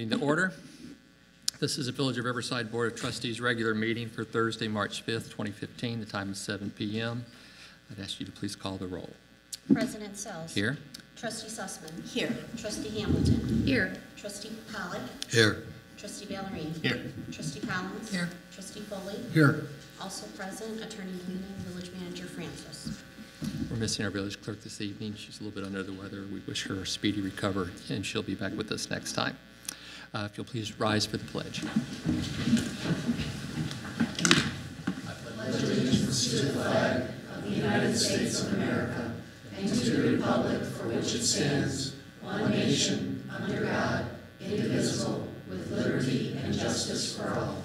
Meeting to order. This is the Village of Riverside Board of Trustees regular meeting for Thursday, March 5th, 2015. The time is 7 p.m. I'd ask you to please call the roll. President Sells. Here. Trustee Sussman. Here. Trustee Hamilton. Here. Trustee Pollock. Here. Trustee Ballerine. Here. Trustee Collins. Here. Trustee Foley. Here. Also present, Attorney Newman, Village Manager Francis. We're missing our village clerk this evening. She's a little bit under the weather. We wish her a speedy recovery, and she'll be back with us next time. If you'll please rise for the pledge. I pledge allegiance to the flag of the United States of America and to the republic for which it stands, one nation, under God, indivisible, with liberty and justice for all.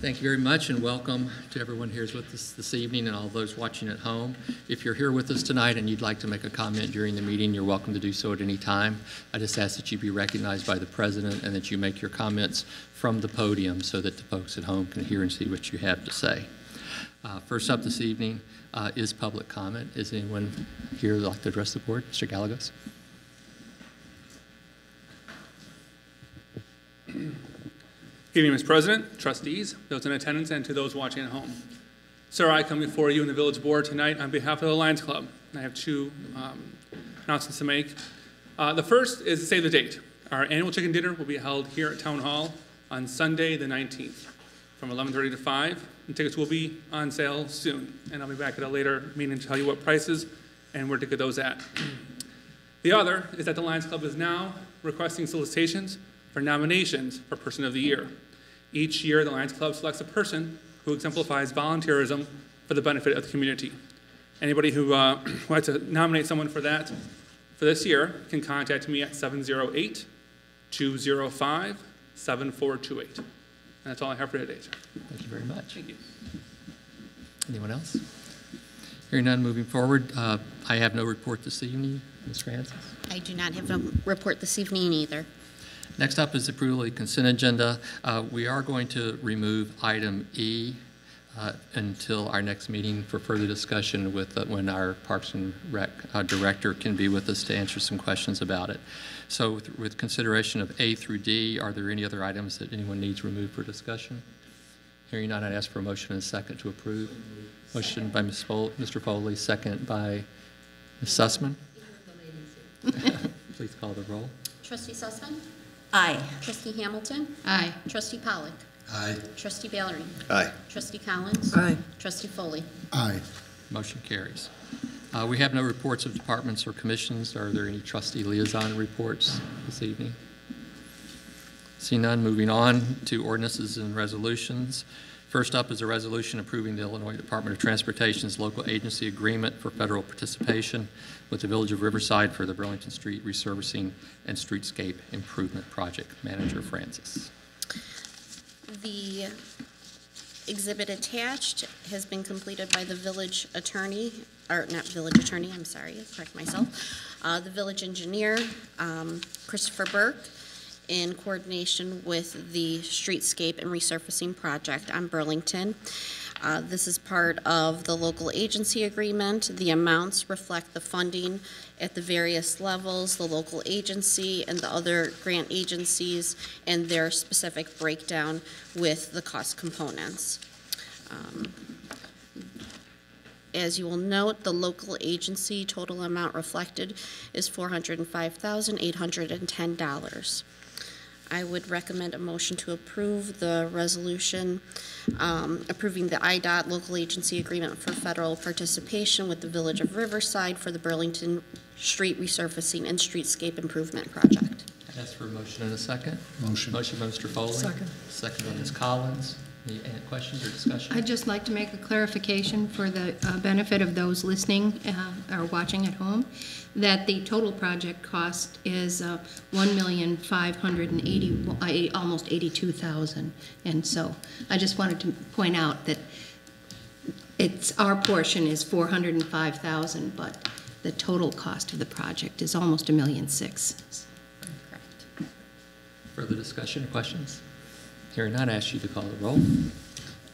Thank you very much, and welcome to everyone here with us this evening and all those watching at home. If you're here with us tonight and you'd like to make a comment during the meeting, you're welcome to do so at any time. I just ask that you be recognized by the president and that you make your comments from the podium so that the folks at home can hear and see what you have to say. First up this evening is public comment. Is anyone here who would like to address the board? Mr. Gallegos. Good evening, Mr. President, trustees, those in attendance, and to those watching at home. Sir, I come before you and the Village Board tonight on behalf of the Lions Club. I have two announcements to make. The first is to save the date. Our annual chicken dinner will be held here at Town Hall on Sunday the 19th from 11:30 to 5. And tickets will be on sale soon. And I'll be back at a later meeting to tell you what prices and where to get those at. The other is that the Lions Club is now requesting solicitations for nominations for Person of the Year. Each year, the Lions Club selects a person who exemplifies volunteerism for the benefit of the community. Anybody who would like to nominate someone for that for this year can contact me at 708-205-7428. And that's all I have for today, sir. Thank you very much. Thank you. Anyone else? Hearing none, moving forward. I have no report this evening. Ms. Francis? I do not have a report this evening either. Next up is approval of the consent agenda. We are going to remove item E until our next meeting for further discussion with when our Parks and Rec director can be with us to answer some questions about it. So with consideration of A through D, are there any other items that anyone needs removed for discussion? Hearing none, I'd ask for a motion and a second to approve. Motion by Mr. Foley, second by Ms. Sussman. Please call the roll. Trustee Sussman. Aye. Trustee Hamilton. Aye. Trustee Pollock. Aye. Trustee Ballerine. Aye. Trustee Collins. Aye. Trustee Foley. Aye. Motion carries. We have no reports of departments or commissions. Are there any trustee liaison reports this evening? See none. Moving on to ordinances and resolutions. First up is a resolution approving the Illinois Department of Transportation's local agency agreement for federal participation with the Village of Riverside for the Burlington Street Resurfacing and Streetscape Improvement Project. Manager Francis. The exhibit attached has been completed by the village attorney, or not village attorney, I'm sorry, correct myself, the village engineer, Christopher Burke, in coordination with the Streetscape and Resurfacing Project on Burlington. This is part of the local agency agreement. The amounts reflect the funding at the various levels, the local agency and the other grant agencies, and their specific breakdown with the cost components. As you will note, the local agency total amount reflected is $405,810. I would recommend a motion to approve the resolution approving the IDOT local agency agreement for federal participation with the Village of Riverside for the Burlington Street Resurfacing and Streetscape Improvement Project. I ask for a motion and a second. Motion. Motion by Mr. Foley. Second. Second by Ms. Collins. Any questions or discussion? I'd just like to make a clarification for the benefit of those listening or watching at home, that the total project cost is $1,580,000, almost $82,000. And so I just wanted to point out that our portion is $405,000, but the total cost of the project is almost $1.6 million. Correct. Further discussion or questions? Hearing none, I ask you to call the roll.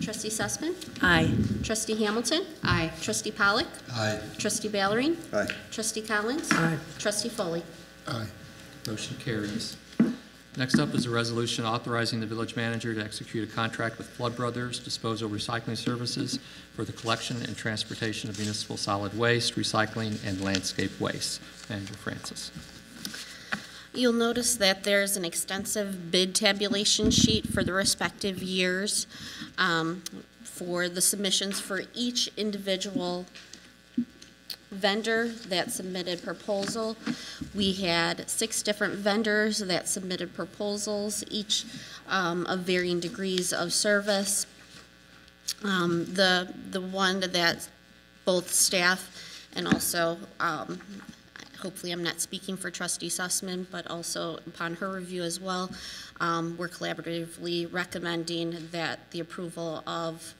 Trustee Sussman? Aye. Trustee Hamilton? Aye. Trustee Pollock? Aye. Trustee Ballerine? Aye. Trustee Collins? Aye. Trustee Foley? Aye. Motion carries. Next up is a resolution authorizing the village manager to execute a contract with Flood Brothers Disposal Recycling Services for the collection and transportation of municipal solid waste, recycling, and landscape waste. Manager Francis. You'll notice that there's an extensive bid tabulation sheet for the respective years for the submissions for each individual vendor that submitted proposal. We had 6 different vendors that submitted proposals, each of varying degrees of service. The one that both staff and also hopefully I'm not speaking for Trustee Sussman, but also upon her review as well, we're collaboratively recommending that the approval of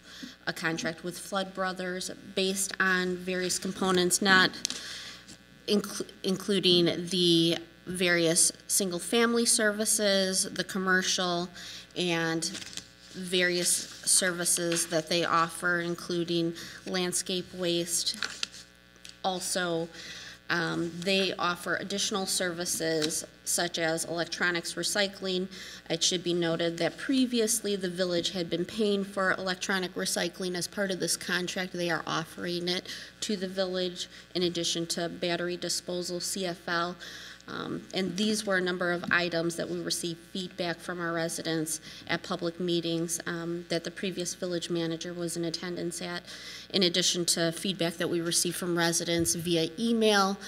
a contract with Flood Brothers based on various components, not including the various single-family services, the commercial, and various services that they offer, including landscape waste. Also, they offer additional services such as electronics recycling. It should be noted that previously the village had been paying for electronic recycling as part of this contract. They are offering it to the village in addition to battery disposal, CFL. And these were a number of items that we received feedback from our residents at public meetings that the previous village manager was in attendance at, in addition to feedback that we received from residents via email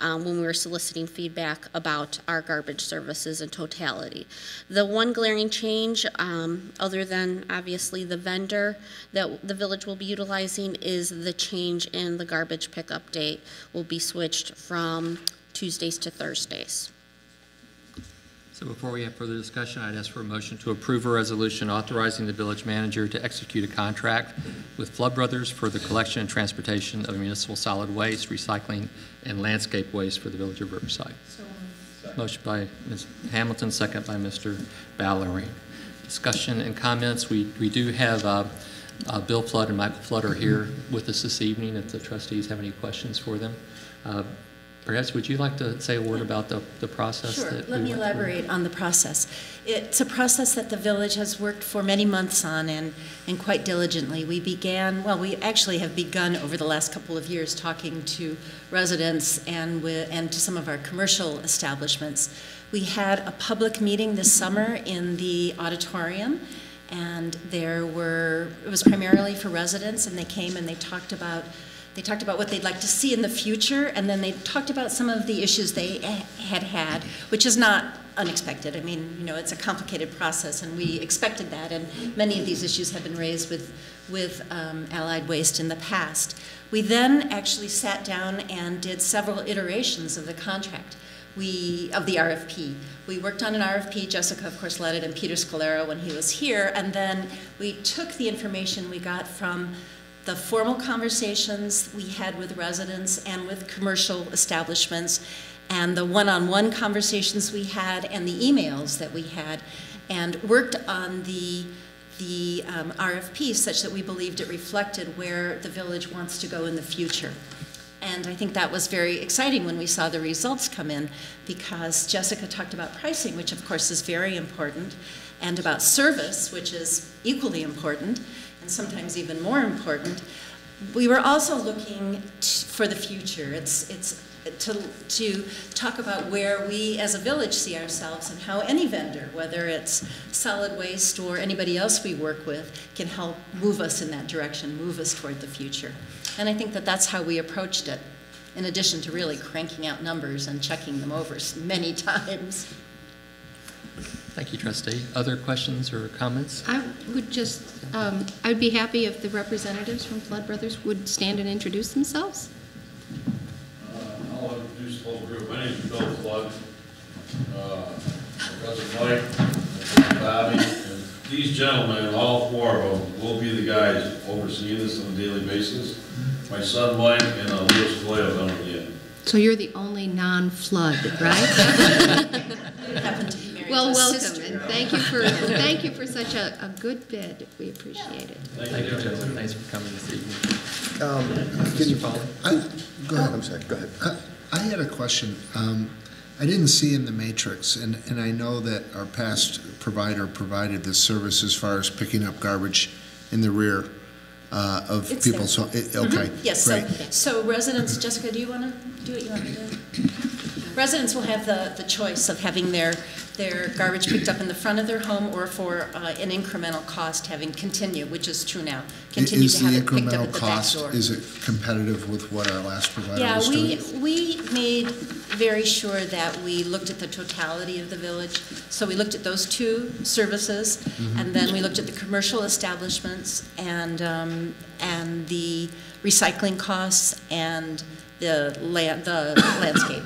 when we were soliciting feedback about our garbage services in totality. The one glaring change, other than obviously the vendor that the village will be utilizing, is the change in the garbage pickup date will be switched from Tuesdays to Thursdays. So before we have further discussion, I'd ask for a motion to approve a resolution authorizing the village manager to execute a contract with Flood Brothers for the collection and transportation of municipal solid waste, recycling, and landscape waste for the village of Riverside. Motion by Ms. Hamilton, second by Mr. Ballerine. Discussion and comments. We do have Bill Flood and Michael Flood are here with us this evening if the trustees have any questions for them. Perhaps would you like to say a word about the process? Sure. That Let me elaborate on the process. It's a process that the village has worked for many months on and quite diligently. We actually have begun over the last couple of years talking to residents and to some of our commercial establishments. We had a public meeting this summer in the auditorium, and it was primarily for residents, and they came and they talked about what they'd like to see in the future, and then they talked about some of the issues they had, which is not unexpected. I mean, it's a complicated process, and we expected that, and many of these issues have been raised with Allied Waste in the past. We then actually sat down and did several iterations of the contract. Of the RFP. We worked on an RFP. Jessica, of course, led it, and Peter Scalera when he was here, and then we took the information we got from the formal conversations we had with residents and with commercial establishments, and the one-on-one conversations we had, and the emails that we had, and worked on the RFP such that we believed it reflected where the village wants to go in the future. And I think that was very exciting when we saw the results come in, because Jessica talked about pricing, which of course is very important, and about service, which is equally important, and sometimes even more important. We were also looking for the future. It's to talk about where we as a village see ourselves, and how any vendor, whether it's solid waste or anybody else we work with, can help move us in that direction, move us toward the future. And I think that that's how we approached it, in addition to really cranking out numbers and checking them over many times. Thank you, trustee. Other questions or comments? I would just, I'd be happy if the representatives from Flood Brothers would stand and introduce themselves. I'll introduce the whole group. My name is Bill Flood. My cousin Mike, and Bobby, and these gentlemen, all 4 of them, will be the guys overseeing this on a daily basis. My son Mike and Lewis Floyd down at the end. So you're the only non-Flood, right? Happened to be married Well, to a welcome. sister. Thank you for such a good bid. We appreciate it. Thank you, gentlemen. Thanks for coming this evening. Mr. Go ahead. I'm sorry. Go ahead. I had a question. I didn't see in the matrix, and I know that our past provider provided this service as far as picking up garbage in the rear of It's people's there. home. Okay, Yes, great. so residents, Jessica, do you want to do what you want to do? Residents will have the choice of having their garbage picked up in the front of their home, or for an incremental cost having continue, which is true now. Continue Is to have the it picked up incremental at the back cost, door. is it competitive with what our last provider Yeah, was doing? we made very sure that we looked at the totality of the village. So we looked at those two services, and then we looked at the commercial establishments and the recycling costs and the landscape.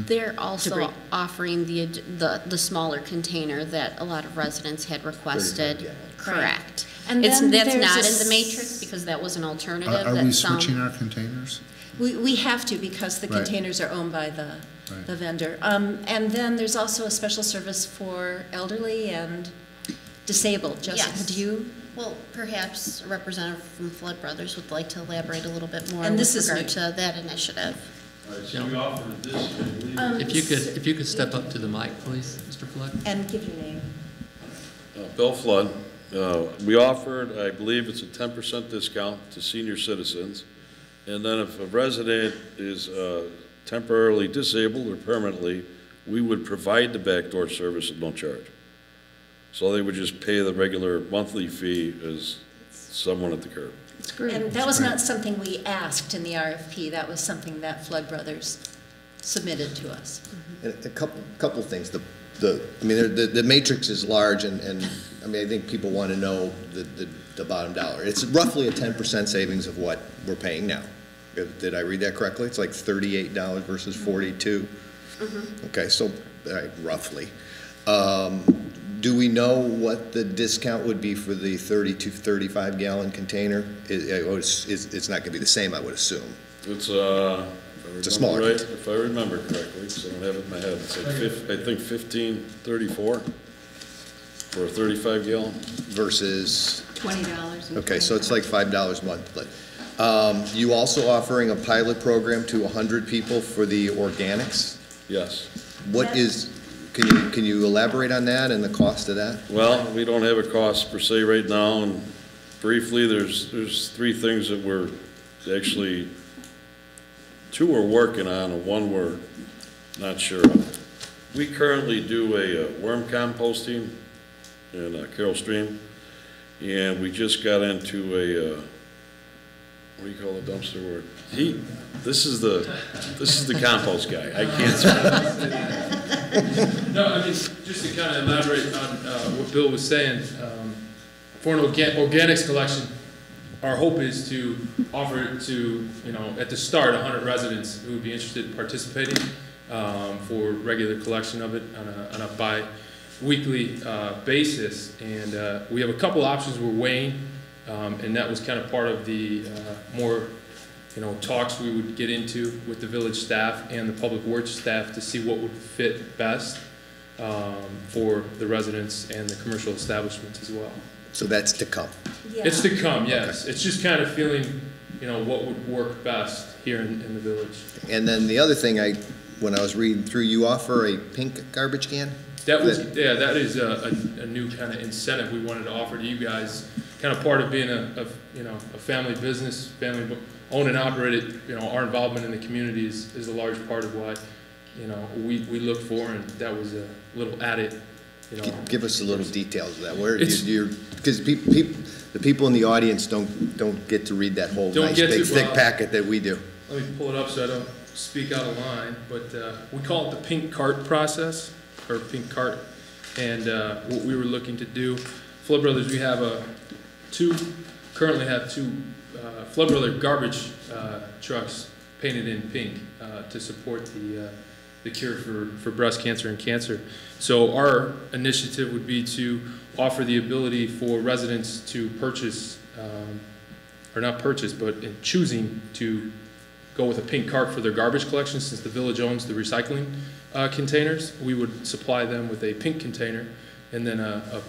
They're also Debris. offering the smaller container that a lot of residents had requested. Correct. And That's then not there's in the a matrix because that was an alternative. Are that we some- switching our containers? We have to, because the Right. containers are owned by the Right. vendor. And then there's also a special service for elderly and disabled. Jessica, Yes. do you? Well, perhaps a representative from Flood Brothers would like to elaborate a little bit more And this with is regard new. to that initiative. All right, so we offered this, I believe. If you could step up to the mic, please, Mr. Flood. And give your name. Bill Flood. We offered, I believe it's a 10% discount to senior citizens. And then if a resident is temporarily disabled or permanently, we would provide the backdoor service at no charge. So they would just pay the regular monthly fee as someone at the curb. It's great. And that was not something we asked in the RFP. That was something that Flood Brothers submitted to us. And a couple things. I mean, the matrix is large, and I mean, I think people want to know the bottom dollar. It's roughly a 10% savings of what we're paying now. Did I read that correctly? It's like $38 versus $42. Okay, so roughly. Do we know what the discount would be for the 30 to 35 gallon container? It's not going to be the same, I would assume. It's a smaller right, container. if I remember correctly, because I don't have it in my head, it's like I think 1534 for a 35 gallon. Versus, $20. okay, so it's like $5 monthly. You also offering a pilot program to 100 people for the organics? Yes. What is, can you elaborate on that and the cost of that? Well, we don't have a cost per se right now, and briefly, there's three things that we're actually, two we're working on, and one we're not sure of. We currently do a worm composting in Carroll Stream, and we just got into a, what do you call the dumpster word? This is the compost guy. I can't speak. No, I mean, just to kind of elaborate on what Bill was saying, for an organics collection, our hope is to offer it to, at the start, 100 residents who would be interested in participating for regular collection of it on a bi-weekly basis. And we have a couple options we're weighing, and that was kind of part of the more talks we would get into with the village staff and the public works staff to see what would fit best for the residents and the commercial establishments as well. So that's to come. Yeah. It's to come, yes. It's just kind of feeling, what would work best here in the village. And then the other thing, when I was reading through, you offer a pink garbage can? That is a new kind of incentive we wanted to offer to you guys. Kind of part of being a family business, family owned and operated. Our involvement in the community is a large part of what we look for, and that was a little added. Give us a little details of that. Where because the people in the audience don't get to read that whole nice big thick packet that we do. Let me pull it up so I don't speak out of line, but we call it the pink cart process, or pink cart. And what we were looking to do, Flood Brothers, we have currently have two Flood Brother garbage trucks painted in pink to support the cure for breast cancer and cancer. So our initiative would be to offer the ability for residents to purchase, or not purchase, but in choosing to go with a pink cart for their garbage collection. Since the village owns the recycling containers, we would supply them with a pink container and then a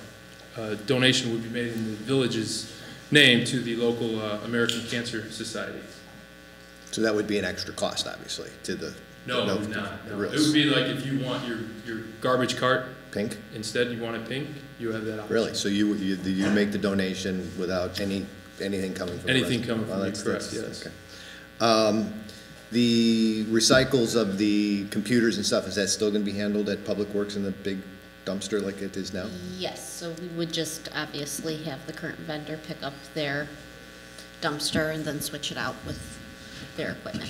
donation would be made in the village's name to the local American Cancer Society. So that would be an extra cost, obviously, to the... No, it would not. No. It would be like if you want your garbage cart pink. Instead, you want it pink. You have that option. Really? So you make the donation without anything coming from anything coming from you? Correct. Yes. Okay. The recycles of the computers and stuff, is that still going to be handled at Public Works in the big dumpster like it is now? Yes, so we would just obviously have the current vendor pick up their dumpster and then switch it out with their equipment.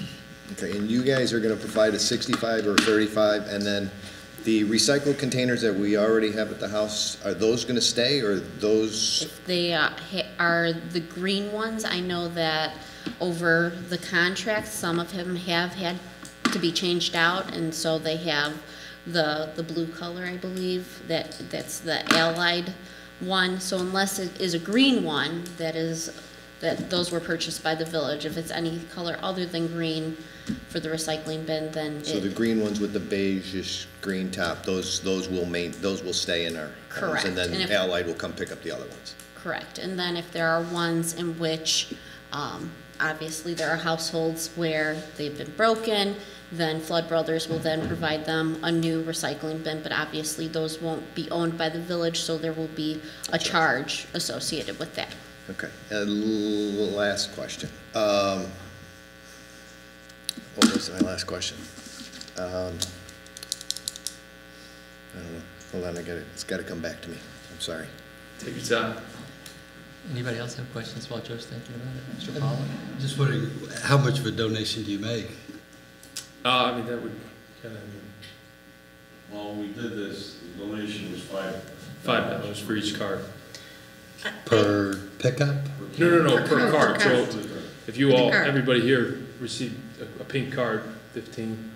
Okay, and you guys are going to provide a 65 or 35, and then the recycled containers that we already have at the house, are those going to stay, or those? If they are the green ones, I know that over the contract, some of them have had to be changed out, and so they have the blue color, I believe, that's the Allied one. So unless it is a green one, that those were purchased by the village. If it's any color other than green for the recycling bin, then so the green ones with the beige-ish green top, those will stay in our correct. And then Allied will come pick up the other ones. Correct. And then if there are ones in which obviously there are households where they've been broken, then Flood Brothers will then provide them a new recycling bin, but obviously those won't be owned by the village, so there will be a charge associated with that. Okay, and last question. What was my last question? I don't know. Hold on, it's got to come back to me. I'm sorry. Take your time. Anybody else have questions while Joe's thinking about it? Mr. Pollock? Just wondering, how much of a donation do you make? I mean, that would kind of... Well, we did this, the donation was $5 for each card. Per pickup? No, per card. So if you all, everybody here received a pink card, 15,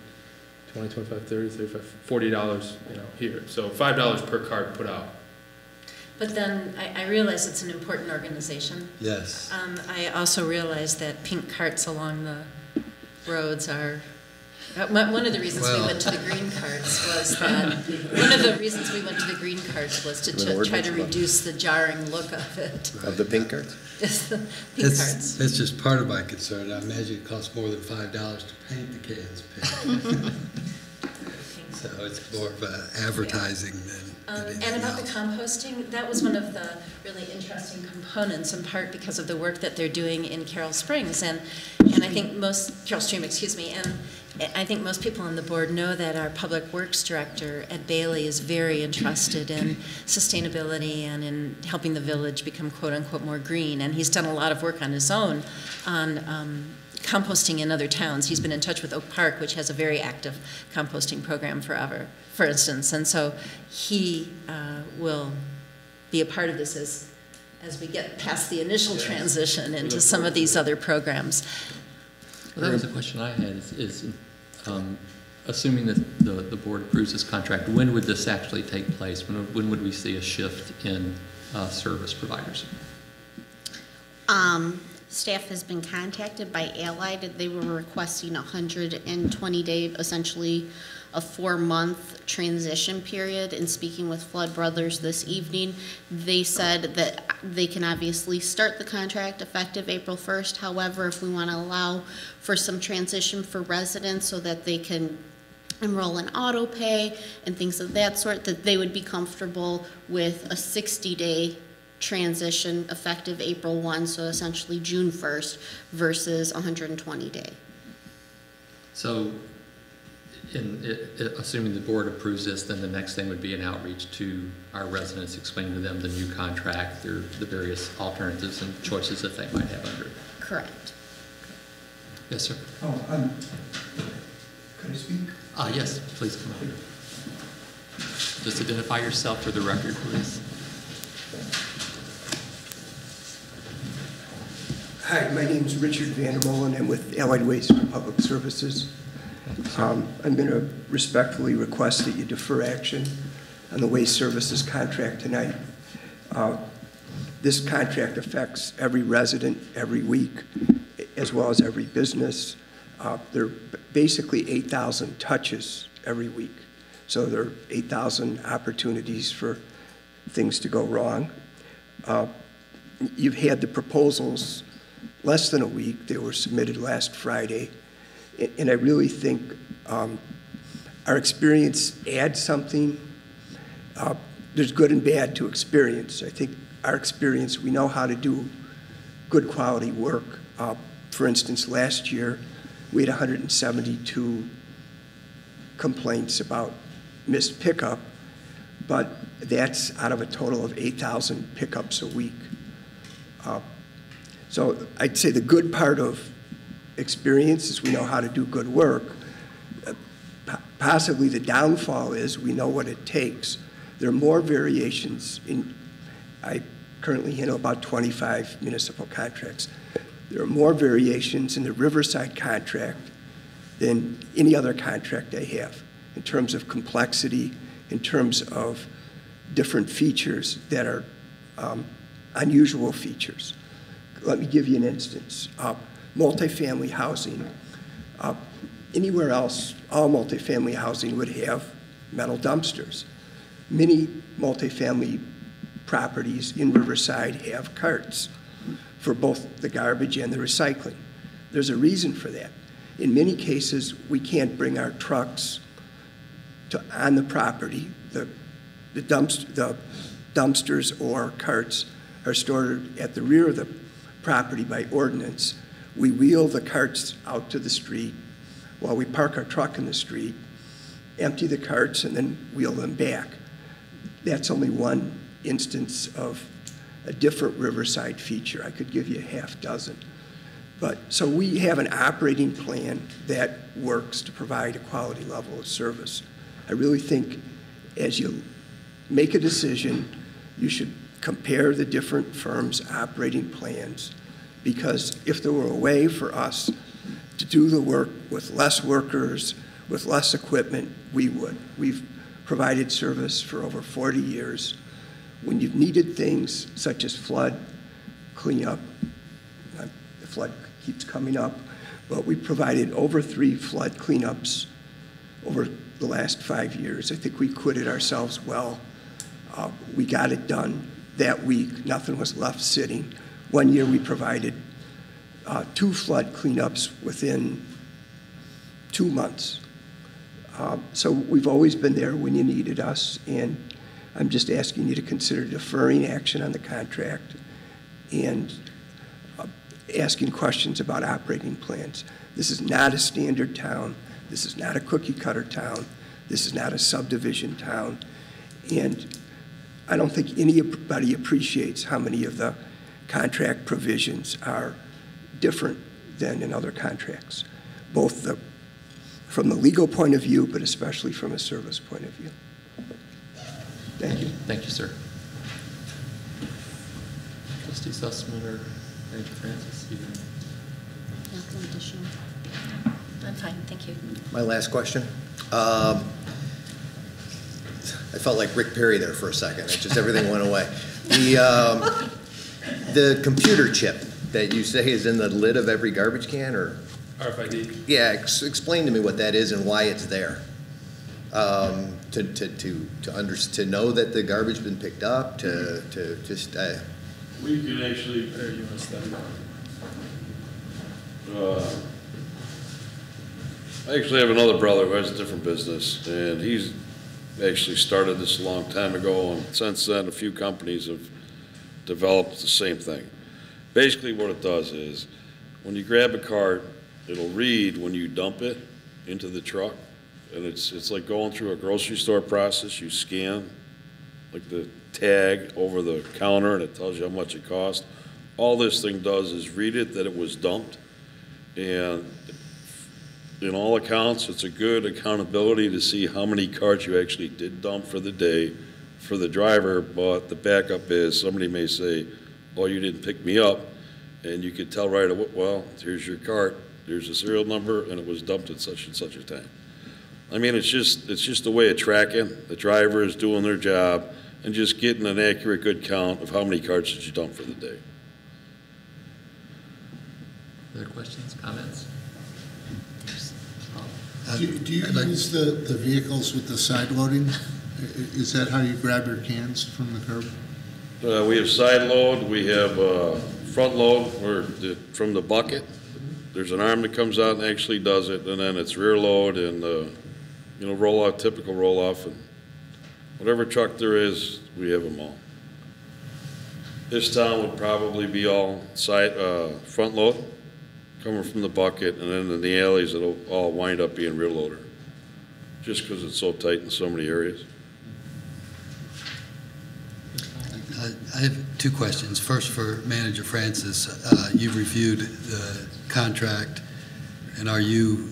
20, 25, 30, 35, $40, here. So $5 per card put out. But then I realize it's an important organization. Yes. I also realize that pink carts along the roads are, one of the reasons we went to the green carts was that, one of the reasons we went to the green carts was to try to reduce the jarring look of it. Of the pink carts? Yes, the pink carts. That's just part of my concern. I imagine it costs more than $5 to paint the cans pink. So it's more of advertising than and about the composting, that was one of the really interesting components, in part because of the work that they're doing in Carroll Springs, and I think Carroll Stream, excuse me, and I think most people on the board know that our Public Works Director, Ed Bailey, is very interested in sustainability and in helping the village become quote-unquote more green, and he's done a lot of work on his own on composting in other towns. He's been in touch with Oak Park, which has a very active composting program forever, for instance, and so he will be a part of this as we get past the initial transition into some of these other programs. Well, that was a question I had, is assuming that the board approves this contract, when would this actually take place? When would we see a shift in service providers? Staff has been contacted by Allied. They were requesting 120-day, essentially a 4-month transition period. In speaking with Flood Brothers this evening, they said that they can obviously start the contract effective April 1st. However, if we want to allow for some transition for residents so that they can enroll in auto pay and things of that sort, that they would be comfortable with a 60-day transition effective April 1, so essentially June 1st versus 120-day. So, assuming the board approves this, then the next thing would be an outreach to our residents, explaining to them the new contract, the various alternatives and choices that they might have under it. Correct. Yes, sir. Oh, can I speak? Yes, please come on. Just identify yourself for the record, please. Hi, my name is Richard Vandermolen. I'm with Allied Waste Public Services. I'm going to respectfully request that you defer action on the waste services contract tonight. This contract affects every resident every week, as well as every business. There are basically 8,000 touches every week. So there are 8,000 opportunities for things to go wrong. You've had the proposals less than a week. They were submitted last Friday. And I really think our experience adds something. There's good and bad to experience. I think our experience, we know how to do good quality work. For instance, last year, we had 172 complaints about missed pickup, but that's out of a total of 8,000 pickups a week. So I'd say the good part of experience is we know how to do good work. Possibly the downfall is we know what it takes. There are more variations I currently handle about 25 municipal contracts. There are more variations in the Riverside contract than any other contract I have in terms of complexity, in terms of different features that are unusual features. Let me give you an instance. Multifamily housing. Anywhere else, all multifamily housing would have metal dumpsters. Many multifamily properties in Riverside have carts for both the garbage and the recycling. There's a reason for that. In many cases, we can't bring our trucks on the property. The dumpsters or carts are stored at the rear of the property by ordinance. We wheel the carts out to the street while we park our truck in the street, empty the carts, and then wheel them back. That's only one instance of a different Riverside feature. I could give you a half dozen. So we have an operating plan that works to provide a quality level of service. I really think as you make a decision, you should compare the different firms' operating plans, because if there were a way for us to do the work with less workers, with less equipment, we would. We've provided service for over 40 years. When you've needed things such as flood cleanup, the flood keeps coming up, but we provided over 3 flood cleanups over the last 5 years. I think we acquitted ourselves well. We got it done that week. Nothing was left sitting. One year we provided 2 flood cleanups within 2 months. So we've always been there when you needed us, and I'm just asking you to consider deferring action on the contract and asking questions about operating plans. This is not a standard town. This is not a cookie cutter town. This is not a subdivision town. And I don't think anybody appreciates how many of the contract provisions are different than in other contracts, both from the legal point of view, but especially from a service point of view. Thank you. Thank you, sir. Trustee Sussman or Manager Francis? Nothing additional. I'm fine, thank you. My last question. I felt like Rick Perry there for a second. It just everything went away. The computer chip that you say is in the lid of every garbage can, or? RFID. Yeah, explain to me what that is and why it's there. To know that the garbage has been picked up, to just. We can actually. There, you want to step I actually have another brother who has a different business, and he's actually started this a long time ago, and since then a few companies have developed the same thing. Basically what it does is, when you grab a cart, it'll read when you dump it into the truck, and it's like going through a grocery store process. You scan like the tag over the counter, and it tells you how much it costs. All this thing does is read it that it was dumped, and in all accounts, it's a good accountability to see how many carts you actually did dump for the day for the driver, but the backup is somebody may say, oh, you didn't pick me up, and you could tell right away, well, here's your cart, here's the serial number, and it was dumped at such and such a time. I mean, it's just a way of tracking. The driver is doing their job and just getting an accurate, good count of how many carts did you dump for the day. Other questions, comments? Do you use the vehicles with the side loading? Is that how you grab your cans from the curb? We have side load, we have front load, from the bucket. There's an arm that comes out and actually does it, and then it's rear load and, roll off, typical roll off, and whatever truck there is, we have them all. This town would probably be all front load, coming from the bucket, and then in the alleys, it'll all wind up being rear loader, just because it's so tight in so many areas. I have two questions. First, for Manager Francis, you've reviewed the contract, and are you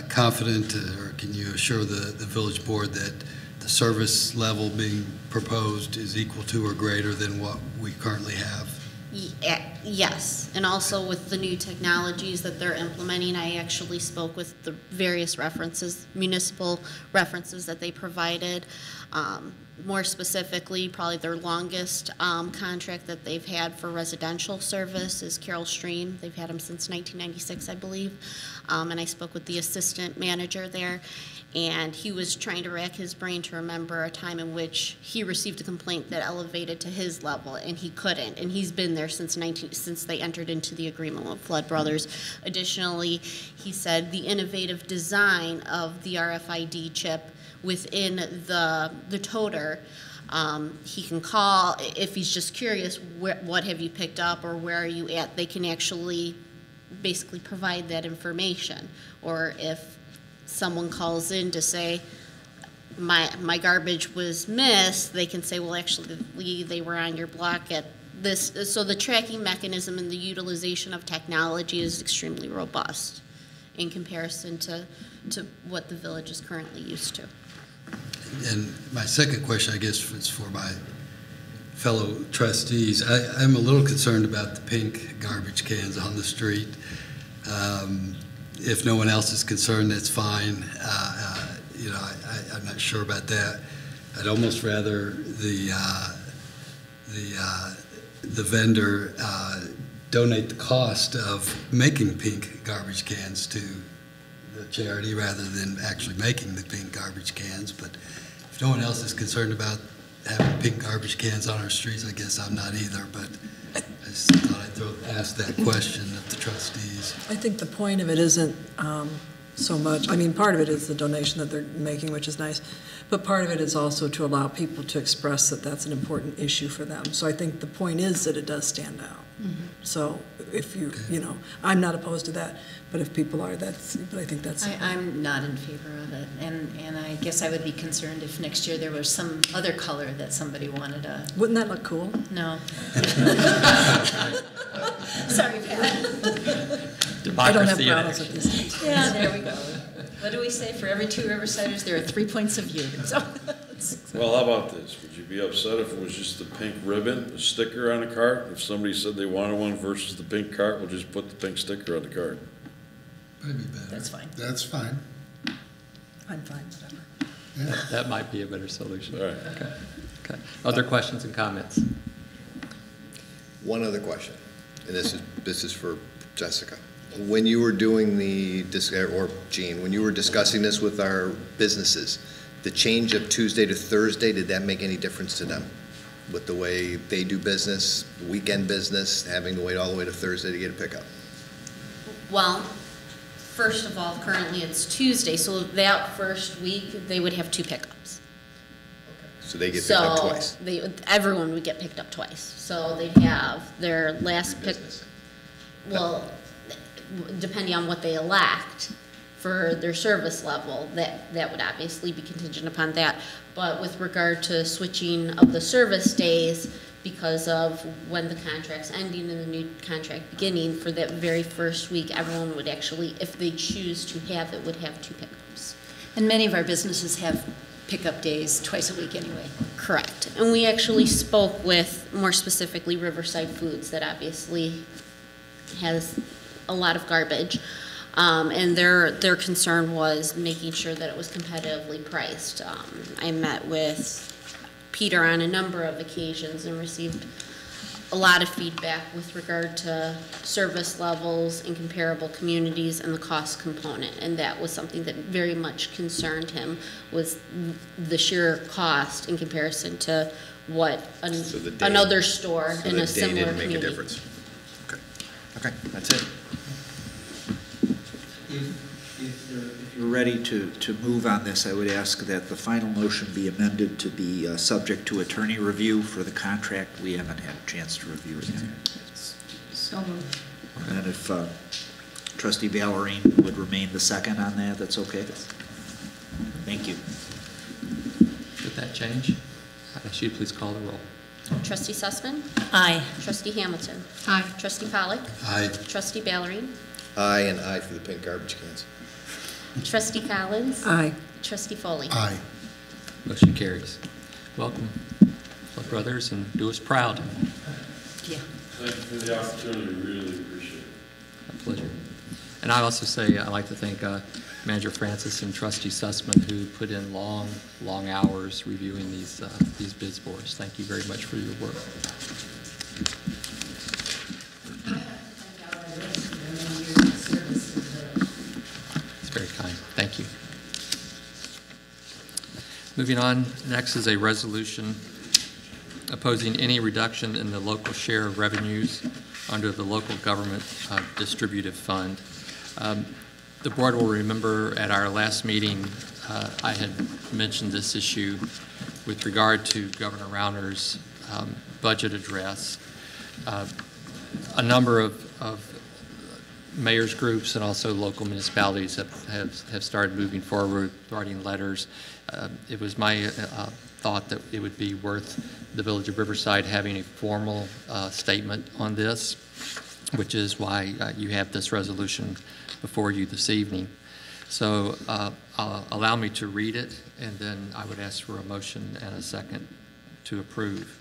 confident, or can you assure the village board that the service level being proposed is equal to or greater than what we currently have? Yes, and also with the new technologies that they're implementing, I actually spoke with the various references, municipal references that they provided. More specifically, probably their longest contract that they've had for residential service is Carroll Stream. They've had them since 1996, I believe. And I spoke with the assistant manager there, and he was trying to rack his brain to remember a time in which he received a complaint that elevated to his level, and he couldn't. And he's been there since they entered into the agreement with Flood Brothers. Additionally, he said the innovative design of the RFID chip within the toter, he can call if he's just curious, what have you picked up or where are you at. They can actually basically provide that information. Or if someone calls in to say my garbage was missed, they can say, well, actually they were on your block at this. So the tracking mechanism and the utilization of technology is extremely robust in comparison to what the village is currently used to. And my second question, I guess, is for my fellow trustees. I'm a little concerned about the pink garbage cans on the street. If no one else is concerned, that's fine. I'm not sure about that. I'd almost rather the vendor donate the cost of making pink garbage cans to the charity rather than actually making the pink garbage cans. But if no one else is concerned about having pink garbage cans on our streets, I guess I'm not either. But I just thought I'd ask that question of the trustees. I think the point of it isn't so much, I mean, part of it is the donation that they're making, which is nice, but part of it is also to allow people to express that that's an important issue for them. So I think the point is that it does stand out. Mm-hmm. So if you, I'm not opposed to that, but if people are, but I think that's... I'm not in favor of it, and I guess I would be concerned if next year there was some other color that somebody wanted to... Wouldn't that look cool? No. Sorry, Pat. I don't have problems with these things. Yeah, there we go. What do we say? For every 2 Riversiders, there are 3 points of view. So, well, how about this? Would you be upset if it was just the pink ribbon, a sticker on a cart? If somebody said they wanted one versus the pink cart, we'll just put the pink sticker on the cart. That'd be better. That's fine. That's fine. I'm fine, whatever. Yeah. That might be a better solution. All right. Okay. Other questions and comments? One other question, and this is for Jessica. When you were doing or Jean, when you were discussing this with our businesses, the change of Tuesday to Thursday, did that make any difference to them? With the way they do business, weekend business, having to wait all the way to Thursday to get a pickup? Well, first of all, currently it's Tuesday, so that first week they would have 2 pickups. So they get picked up twice? Everyone would get picked up twice. So they'd have their last pick. Well, depending on what they elect for their service level, that would obviously be contingent upon that. But with regard to switching of the service days, because of when the contract's ending and the new contract beginning, for that very first week, everyone would actually, if they choose to have it, would have 2 pickups. And many of our businesses have pickup days twice a week anyway. Correct. And we actually spoke with, more specifically, Riverside Foods, that obviously has a lot of garbage. And their concern was making sure that it was competitively priced. I met with Peter on a number of occasions and received a lot of feedback with regard to service levels in comparable communities and the cost component. And that was something that very much concerned him, was the sheer cost in comparison to what another store in a similar community. Make a difference. Okay, that's it. If you're ready to move on this, I would ask that the final motion be amended to be subject to attorney review for the contract. We haven't had a chance to review it yet. So moved. And if Trustee Ballerine would remain the second on that, that's okay? Thank you. With that change, I ask you to please call the roll. Trustee Sussman? Aye. Trustee Hamilton? Aye. Trustee Pollock? Aye. Trustee Ballerine? Aye and aye for the pink garbage cans. Trustee Collins? Aye. Trustee Foley? Aye. Motion carries. Welcome, my brothers, and do us proud. Yeah. Thank you for the opportunity, really appreciate it. A pleasure. And I also say I'd like to thank Manager Francis and Trustee Sussman, who put in long hours reviewing these bids for us. Thank you very much for your work. It's very kind. Thank you. Moving on, next is a resolution opposing any reduction in the local share of revenues under the local government distributive fund. The board will remember at our last meeting, I had mentioned this issue with regard to Governor Rauner's budget address. A number of mayor's groups and also local municipalities have started moving forward, writing letters. It was my thought that it would be worth the Village of Riverside having a formal statement on this, which is why you have this resolution before you this evening. So allow me to read it, and then I would ask for a motion and a second to approve.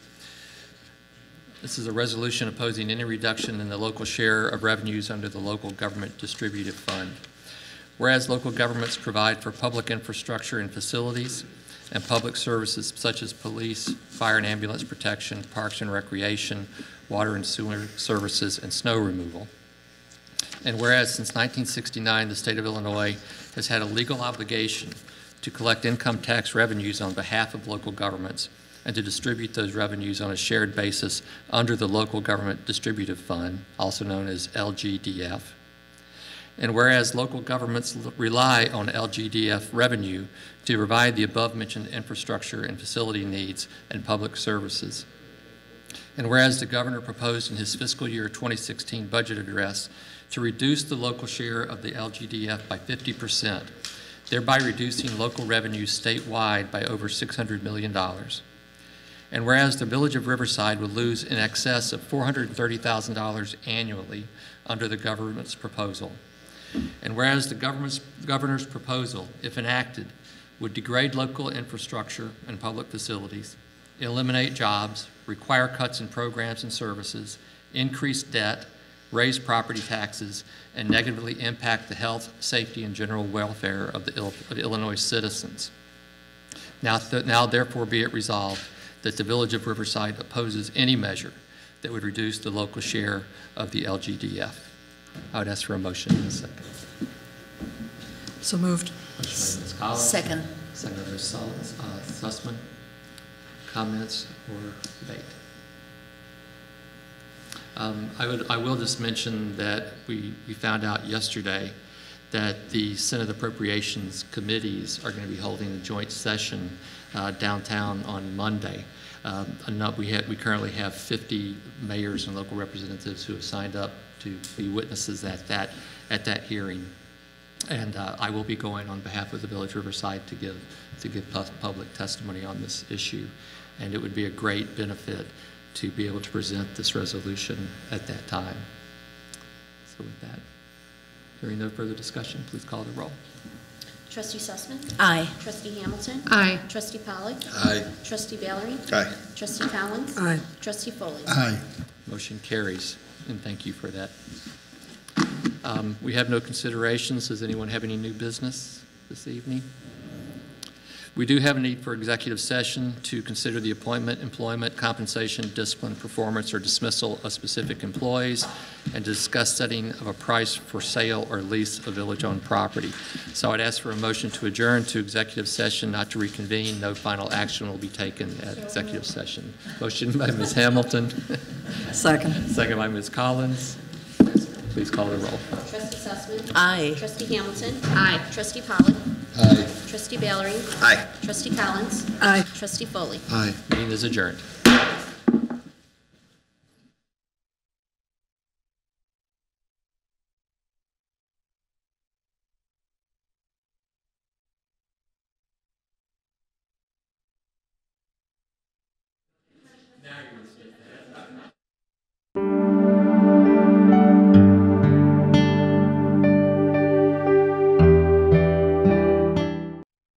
This is a resolution opposing any reduction in the local share of revenues under the local government distributive fund. Whereas local governments provide for public infrastructure and facilities and public services such as police, fire and ambulance protection, parks and recreation, water and sewer services, and snow removal. And whereas since 1969, the state of Illinois has had a legal obligation to collect income tax revenues on behalf of local governments and to distribute those revenues on a shared basis under the Local Government Distributive Fund, also known as LGDF. And whereas local governments rely on LGDF revenue to provide the above-mentioned infrastructure and facility needs and public services. And whereas the governor proposed in his fiscal year 2016 budget address to reduce the local share of the LGDF by 50%, thereby reducing local revenues statewide by over $600 million. And whereas the Village of Riverside would lose in excess of $430,000 annually under the government's proposal. And whereas the governor's proposal, if enacted, would degrade local infrastructure and public facilities, eliminate jobs, require cuts in programs and services, increase debt, raise property taxes, and negatively impact the health, safety, and general welfare of the Illinois citizens. Now therefore be it resolved that the Village of Riverside opposes any measure that would reduce the local share of the LGDF. I would ask for a motion in a second. So moved. Motion by Ms. Collins. Second. Second by Ms. Sussman. Comments or debate? I will just mention that we found out yesterday that the Senate Appropriations Committees are going to be holding a joint session downtown on Monday. We currently have 50 mayors and local representatives who have signed up to be witnesses at that hearing. And I will be going on behalf of the Village of Riverside to give public testimony on this issue. And it would be a great benefit to be able to present this resolution at that time. So with that, hearing no further discussion, please call the roll. Trustee Sussman? Aye. Trustee Hamilton? Aye. Trustee Pollock? Aye. Trustee Ballerine? Aye. Trustee Collins? Aye. Trustee Foley? Aye. Motion carries, and thank you for that. We have no considerations. Does anyone have any new business this evening? We do have a need for executive session to consider the appointment, employment, compensation, discipline, performance, or dismissal of specific employees, and discuss setting of a price for sale or lease of village-owned property. So I'd ask for a motion to adjourn to executive session, not to reconvene. No final action will be taken at executive session. Motion by Ms. Hamilton. Second. Second by Ms. Collins. Please call the roll. Trustee Sussman? Aye. Trustee Hamilton? Aye. Trustee Pollock? Aye. Trustee Valerie? Aye. Trustee Collins? Aye. Trustee Foley? Aye. Meeting is adjourned.